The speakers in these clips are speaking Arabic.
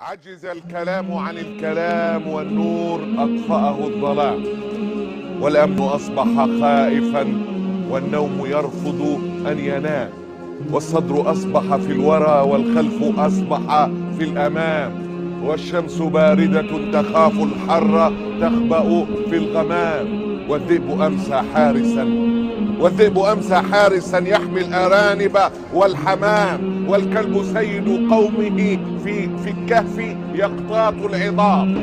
عجز الكلام عن الكلام، والنور أطفأه الظلام، والأمن أصبح خائفا، والنوم يرفض أن ينام، والصدر أصبح في الورى، والخلف أصبح في الأمام، والشمس باردة تخاف الحر تخبأ في الغمام، والذئب أمسى حارسا يحمي الأرانب والحمام، والكلب سيد قومه في الكهف يقتاط العظام،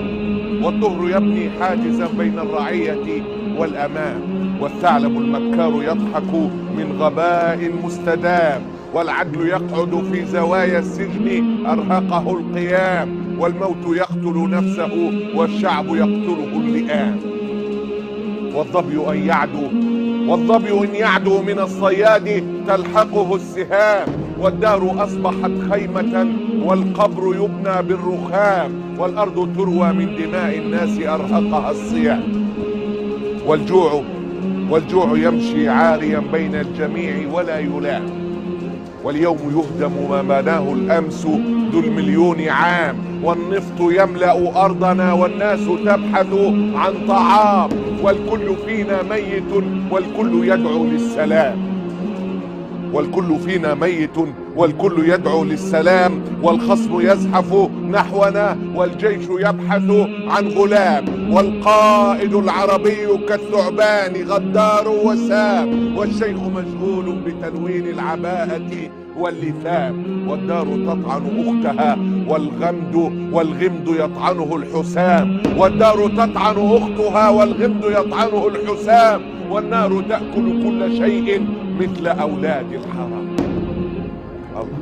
والطهر يبني حاجزا بين الرعية والأمام، والثعلب المكار يضحك من غباء مستدام، والعدل يقعد في زوايا السجن أرهقه القيام، والموت يقتل نفسه والشعب يقتله اللئام، والظبي إن يعدو من الصياد تلحقه السهام، والدار أصبحت خيمة والقبر يبنى بالرخام، والأرض تروى من دماء الناس أرهقها الصيام، والجوع يمشي عاريا بين الجميع ولا يلام، واليوم يهدم ما بناه الأمس ذو المليون عام، والنفط يملأ أرضنا والناس تبحث عن طعام، والكل فينا ميت والكل يدعو للسلام، والخصم يزحف نحونا والجيش يبحث عن غلام، والقائد العربي كالثعبان غدار وسام، والشيخ مشغول بتلوين العباءة واللثام، والدار تطعن أختها والغمد يطعنه الحسام، والنار تأكل كل شيء مثل أولاد الحرام. الله.